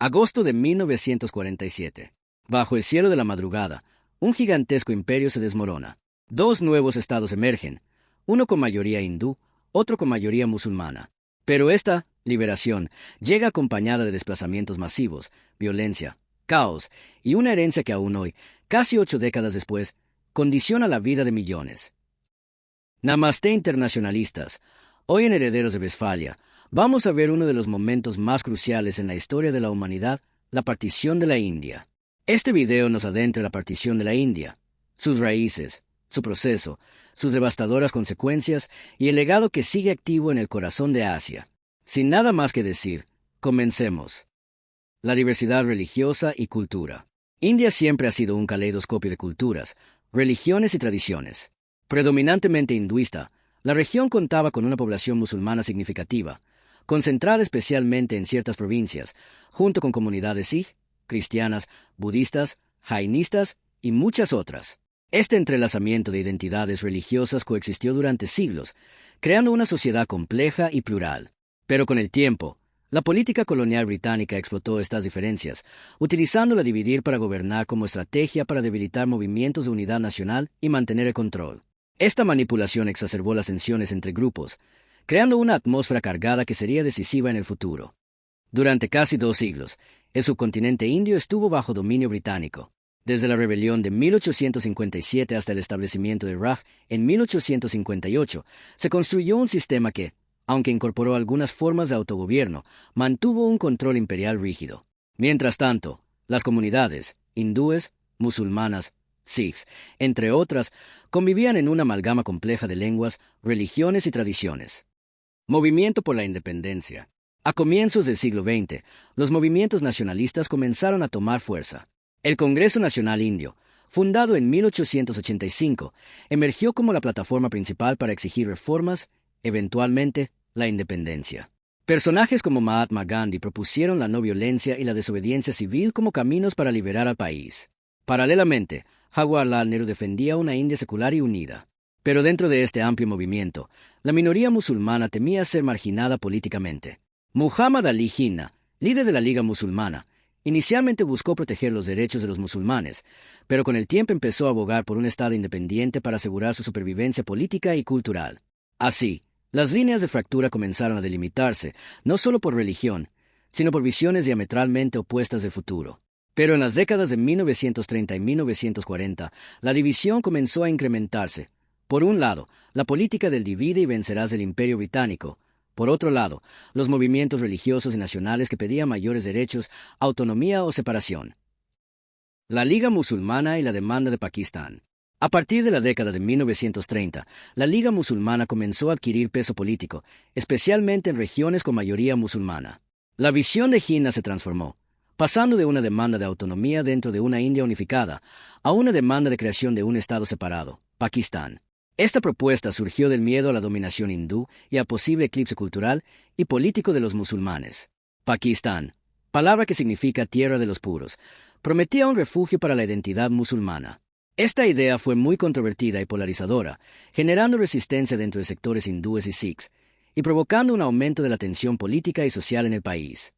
Agosto de 1947. Bajo el cielo de la madrugada, un gigantesco imperio se desmorona. Dos nuevos estados emergen, uno con mayoría hindú, otro con mayoría musulmana. Pero esta liberación llega acompañada de desplazamientos masivos, violencia, caos y una herencia que aún hoy, casi 8 décadas después, condiciona la vida de millones. Namaste internacionalistas. Hoy en Herederos de Westfalia, vamos a ver uno de los momentos más cruciales en la historia de la humanidad, la partición de la India. Este video nos adentra en la partición de la India, sus raíces, su proceso, sus devastadoras consecuencias y el legado que sigue activo en el corazón de Asia. Sin nada más que decir, comencemos. La diversidad religiosa y cultura. India siempre ha sido un caleidoscopio de culturas, religiones y tradiciones. Predominantemente hinduista, la región contaba con una población musulmana significativa, concentrada especialmente en ciertas provincias, junto con comunidades sikh, cristianas, budistas, jainistas y muchas otras. Este entrelazamiento de identidades religiosas coexistió durante siglos, creando una sociedad compleja y plural. Pero con el tiempo, la política colonial británica explotó estas diferencias, utilizándola a dividir para gobernar como estrategia para debilitar movimientos de unidad nacional y mantener el control. Esta manipulación exacerbó las tensiones entre grupos, creando una atmósfera cargada que sería decisiva en el futuro. Durante casi 2 siglos, el subcontinente indio estuvo bajo dominio británico. Desde la rebelión de 1857 hasta el establecimiento de Raj en 1858, se construyó un sistema que, aunque incorporó algunas formas de autogobierno, mantuvo un control imperial rígido. Mientras tanto, las comunidades, hindúes, musulmanas, sikhs, entre otras, convivían en una amalgama compleja de lenguas, religiones y tradiciones. Movimiento por la independencia. A comienzos del siglo XX, los movimientos nacionalistas comenzaron a tomar fuerza. El Congreso Nacional Indio, fundado en 1885, emergió como la plataforma principal para exigir reformas, eventualmente, la independencia. Personajes como Mahatma Gandhi propusieron la no violencia y la desobediencia civil como caminos para liberar al país. Paralelamente, Jawaharlal Nehru defendía una India secular y unida. Pero dentro de este amplio movimiento, la minoría musulmana temía ser marginada políticamente. Muhammad Ali Jinnah, líder de la Liga Musulmana, inicialmente buscó proteger los derechos de los musulmanes, pero con el tiempo empezó a abogar por un Estado independiente para asegurar su supervivencia política y cultural. Así, las líneas de fractura comenzaron a delimitarse, no solo por religión, sino por visiones diametralmente opuestas del futuro. Pero en las décadas de 1930 y 1940, la división comenzó a incrementarse. Por un lado, la política del divide y vencerás del Imperio Británico. Por otro lado, los movimientos religiosos y nacionales que pedían mayores derechos, autonomía o separación. La Liga Musulmana y la demanda de Pakistán. A partir de la década de 1930, la Liga Musulmana comenzó a adquirir peso político, especialmente en regiones con mayoría musulmana. La visión de Jinnah se transformó, pasando de una demanda de autonomía dentro de una India unificada a una demanda de creación de un Estado separado, Pakistán. Esta propuesta surgió del miedo a la dominación hindú y a posible eclipse cultural y político de los musulmanes. Pakistán, palabra que significa tierra de los puros, prometía un refugio para la identidad musulmana. Esta idea fue muy controvertida y polarizadora, generando resistencia dentro de sectores hindúes y sikhs, y provocando un aumento de la tensión política y social en el país.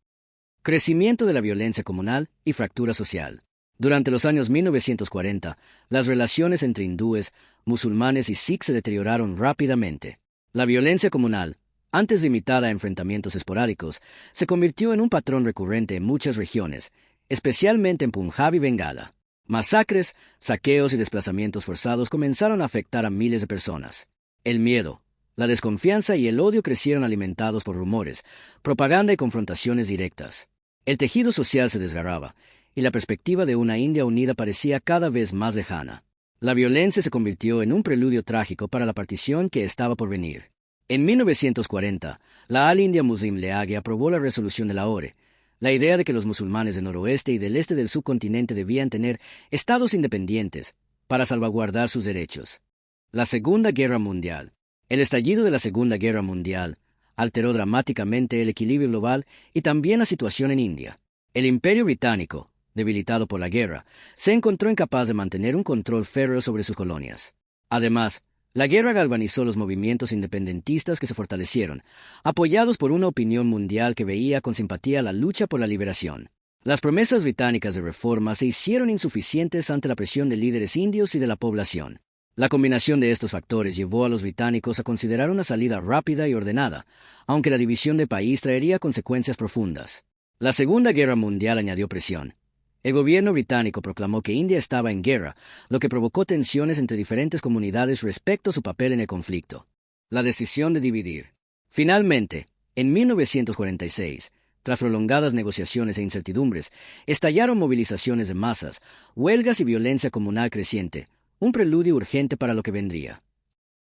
Crecimiento de la violencia comunal y fractura social. Durante los años 1940, las relaciones entre hindúes, musulmanes y sikhs se deterioraron rápidamente. La violencia comunal, antes limitada a enfrentamientos esporádicos, se convirtió en un patrón recurrente en muchas regiones, especialmente en Punjab y Bengala. Masacres, saqueos y desplazamientos forzados comenzaron a afectar a miles de personas. El miedo, la desconfianza y el odio crecieron alimentados por rumores, propaganda y confrontaciones directas. El tejido social se desgarraba, y la perspectiva de una India unida parecía cada vez más lejana. La violencia se convirtió en un preludio trágico para la partición que estaba por venir. En 1940, la All India Muslim League aprobó la resolución de Lahore, la idea de que los musulmanes del noroeste y del este del subcontinente debían tener estados independientes para salvaguardar sus derechos. La Segunda Guerra Mundial. El estallido de la Segunda Guerra Mundial alteró dramáticamente el equilibrio global y también la situación en India. El Imperio Británico, debilitado por la guerra, se encontró incapaz de mantener un control férreo sobre sus colonias. Además, la guerra galvanizó los movimientos independentistas que se fortalecieron, apoyados por una opinión mundial que veía con simpatía la lucha por la liberación. Las promesas británicas de reforma se hicieron insuficientes ante la presión de líderes indios y de la población. La combinación de estos factores llevó a los británicos a considerar una salida rápida y ordenada, aunque la división del país traería consecuencias profundas. La Segunda Guerra Mundial añadió presión. El gobierno británico proclamó que India estaba en guerra, lo que provocó tensiones entre diferentes comunidades respecto a su papel en el conflicto. La decisión de dividir. Finalmente, en 1946, tras prolongadas negociaciones e incertidumbres, estallaron movilizaciones de masas, huelgas y violencia comunal creciente, un preludio urgente para lo que vendría.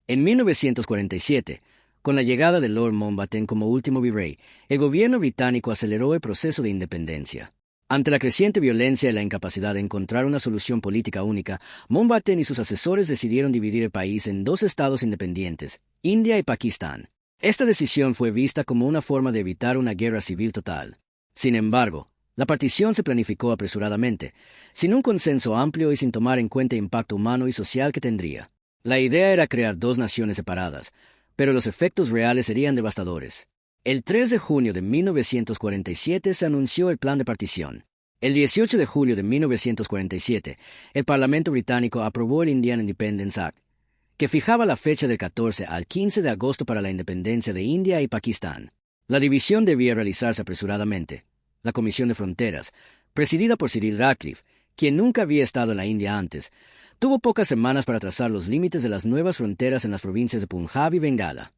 En 1947, con la llegada de Lord Mountbatten como último virrey, el gobierno británico aceleró el proceso de independencia. Ante la creciente violencia y la incapacidad de encontrar una solución política única, Mountbatten y sus asesores decidieron dividir el país en dos estados independientes, India y Pakistán. Esta decisión fue vista como una forma de evitar una guerra civil total. Sin embargo, la partición se planificó apresuradamente, sin un consenso amplio y sin tomar en cuenta el impacto humano y social que tendría. La idea era crear dos naciones separadas, pero los efectos reales serían devastadores. El 3 de junio de 1947 se anunció el plan de partición. El 18 de julio de 1947, el Parlamento británico aprobó el Indian Independence Act, que fijaba la fecha del 14 al 15 de agosto para la independencia de India y Pakistán. La división debía realizarse apresuradamente. La Comisión de Fronteras, presidida por Cyril Ratcliffe, quien nunca había estado en la India antes, tuvo pocas semanas para trazar los límites de las nuevas fronteras en las provincias de Punjab y Bengala.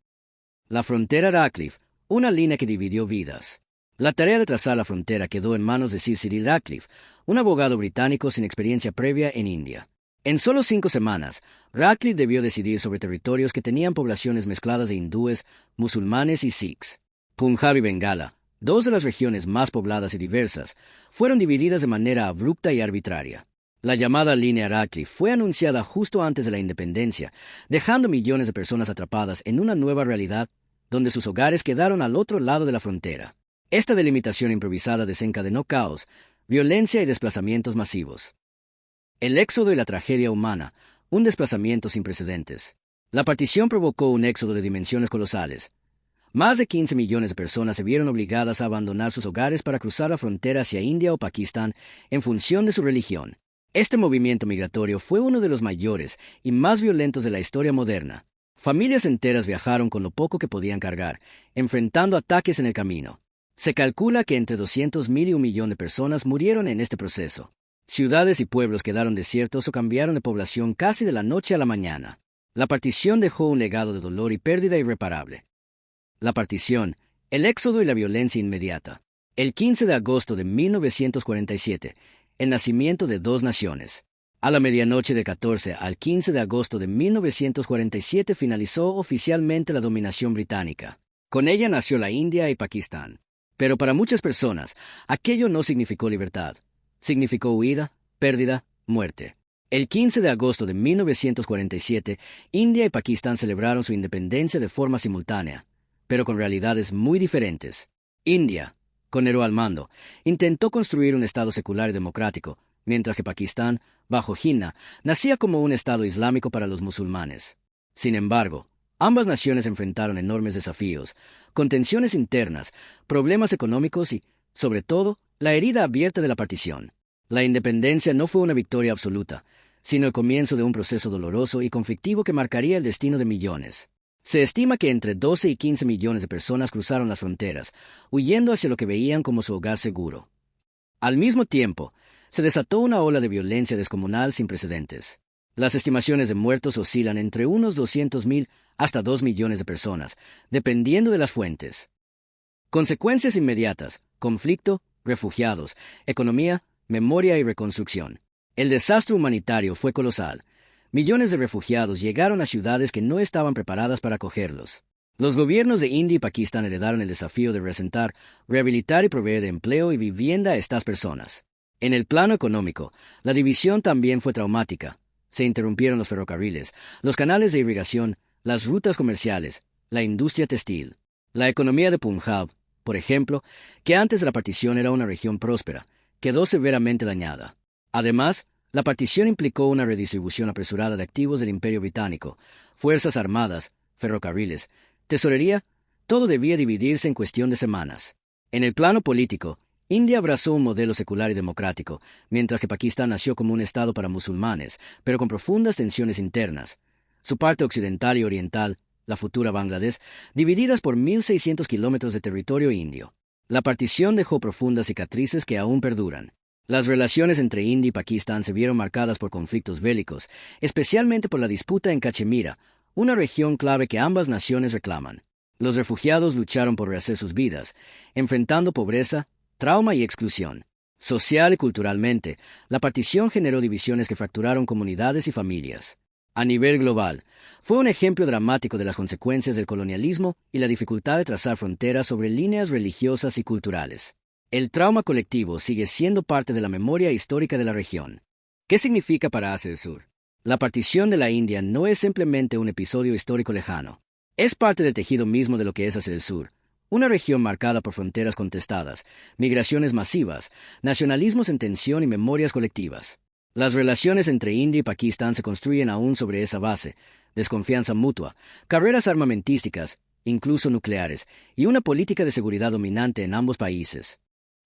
La frontera Ratcliffe, una línea que dividió vidas. La tarea de trazar la frontera quedó en manos de Sir Cyril Ratcliffe, un abogado británico sin experiencia previa en India. En solo 5 semanas, Ratcliffe debió decidir sobre territorios que tenían poblaciones mezcladas de hindúes, musulmanes y sikhs. Punjab y Bengala, dos de las regiones más pobladas y diversas, fueron divididas de manera abrupta y arbitraria. La llamada línea Ratcliffe fue anunciada justo antes de la independencia, dejando millones de personas atrapadas en una nueva realidad donde sus hogares quedaron al otro lado de la frontera. Esta delimitación improvisada desencadenó caos, violencia y desplazamientos masivos. El éxodo y la tragedia humana, un desplazamiento sin precedentes. La partición provocó un éxodo de dimensiones colosales. Más de 15 millones de personas se vieron obligadas a abandonar sus hogares para cruzar la frontera hacia India o Pakistán en función de su religión. Este movimiento migratorio fue uno de los mayores y más violentos de la historia moderna. Familias enteras viajaron con lo poco que podían cargar, enfrentando ataques en el camino. Se calcula que entre 200.000 y 1 millón de personas murieron en este proceso. Ciudades y pueblos quedaron desiertos o cambiaron de población casi de la noche a la mañana. La partición dejó un legado de dolor y pérdida irreparable. La partición, el éxodo y la violencia inmediata. El 15 de agosto de 1947, el nacimiento de dos naciones. A la medianoche de 14 al 15 de agosto de 1947 finalizó oficialmente la dominación británica. Con ella nació la India y Pakistán. Pero para muchas personas, aquello no significó libertad. Significó huida, pérdida, muerte. El 15 de agosto de 1947, India y Pakistán celebraron su independencia de forma simultánea, pero con realidades muy diferentes. India, con Nehru al mando, intentó construir un Estado secular y democrático, mientras que Pakistán, bajo Jinnah, nacía como un Estado islámico para los musulmanes. Sin embargo, ambas naciones enfrentaron enormes desafíos, con tensiones internas, problemas económicos y, sobre todo, la herida abierta de la partición. La independencia no fue una victoria absoluta, sino el comienzo de un proceso doloroso y conflictivo que marcaría el destino de millones. Se estima que entre 12 y 15 millones de personas cruzaron las fronteras, huyendo hacia lo que veían como su hogar seguro. Al mismo tiempo, se desató una ola de violencia descomunal sin precedentes. Las estimaciones de muertos oscilan entre unos 200.000 hasta 2 millones de personas, dependiendo de las fuentes. Consecuencias inmediatas: conflicto, refugiados, economía, memoria y reconstrucción. El desastre humanitario fue colosal. Millones de refugiados llegaron a ciudades que no estaban preparadas para acogerlos. Los gobiernos de India y Pakistán heredaron el desafío de reasentar, rehabilitar y proveer de empleo y vivienda a estas personas. En el plano económico, la división también fue traumática. Se interrumpieron los ferrocarriles, los canales de irrigación, las rutas comerciales, la industria textil. La economía de Punjab, por ejemplo, que antes de la partición era una región próspera, quedó severamente dañada. Además, la partición implicó una redistribución apresurada de activos del Imperio Británico, fuerzas armadas, ferrocarriles, tesorería. Todo debía dividirse en cuestión de semanas. En el plano político, India abrazó un modelo secular y democrático, mientras que Pakistán nació como un estado para musulmanes, pero con profundas tensiones internas. Su parte occidental y oriental, la futura Bangladesh, divididas por 1.600 kilómetros de territorio indio. La partición dejó profundas cicatrices que aún perduran. Las relaciones entre India y Pakistán se vieron marcadas por conflictos bélicos, especialmente por la disputa en Cachemira, una región clave que ambas naciones reclaman. Los refugiados lucharon por rehacer sus vidas, enfrentando pobreza, trauma y exclusión. Social y culturalmente, la partición generó divisiones que fracturaron comunidades y familias. A nivel global, fue un ejemplo dramático de las consecuencias del colonialismo y la dificultad de trazar fronteras sobre líneas religiosas y culturales. El trauma colectivo sigue siendo parte de la memoria histórica de la región. ¿Qué significa para Asia del Sur? La partición de la India no es simplemente un episodio histórico lejano. Es parte del tejido mismo de lo que es Asia del Sur. Una región marcada por fronteras contestadas, migraciones masivas, nacionalismos en tensión y memorias colectivas. Las relaciones entre India y Pakistán se construyen aún sobre esa base: desconfianza mutua, carreras armamentísticas, incluso nucleares, y una política de seguridad dominante en ambos países.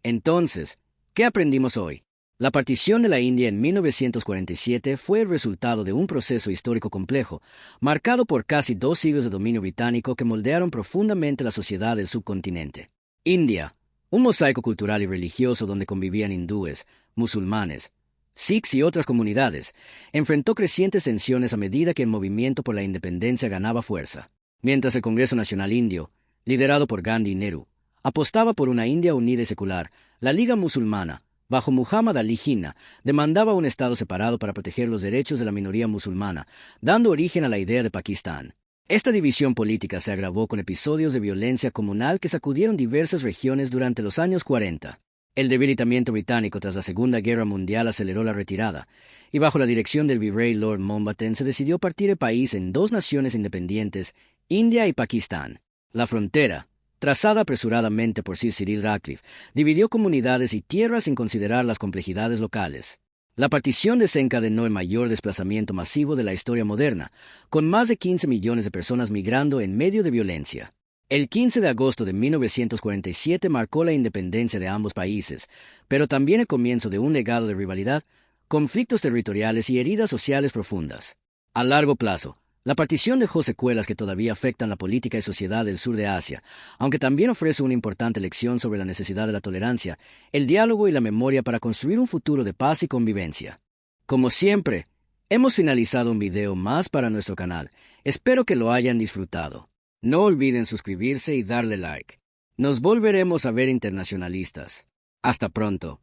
Entonces, ¿qué aprendimos hoy? La partición de la India en 1947 fue el resultado de un proceso histórico complejo, marcado por casi 2 siglos de dominio británico que moldearon profundamente la sociedad del subcontinente. India, un mosaico cultural y religioso donde convivían hindúes, musulmanes, sikhs y otras comunidades, enfrentó crecientes tensiones a medida que el movimiento por la independencia ganaba fuerza. Mientras el Congreso Nacional Indio, liderado por Gandhi y Nehru, apostaba por una India unida y secular, la Liga Musulmana, bajo Muhammad Ali Jinnah, demandaba un Estado separado para proteger los derechos de la minoría musulmana, dando origen a la idea de Pakistán. Esta división política se agravó con episodios de violencia comunal que sacudieron diversas regiones durante los años 40. El debilitamiento británico tras la Segunda Guerra Mundial aceleró la retirada, y bajo la dirección del virrey Lord Mountbatten se decidió partir el país en 2 naciones independientes, India y Pakistán. La frontera, trazada apresuradamente por Sir Cyril Radcliffe, dividió comunidades y tierras sin considerar las complejidades locales. La partición desencadenó el mayor desplazamiento masivo de la historia moderna, con más de 15 millones de personas migrando en medio de violencia. El 15 de agosto de 1947 marcó la independencia de ambos países, pero también el comienzo de un legado de rivalidad, conflictos territoriales y heridas sociales profundas. A largo plazo, la partición dejó secuelas que todavía afectan la política y sociedad del sur de Asia, aunque también ofrece una importante lección sobre la necesidad de la tolerancia, el diálogo y la memoria para construir un futuro de paz y convivencia. Como siempre, hemos finalizado un video más para nuestro canal. Espero que lo hayan disfrutado. No olviden suscribirse y darle like. Nos volveremos a ver internacionalistas. Hasta pronto.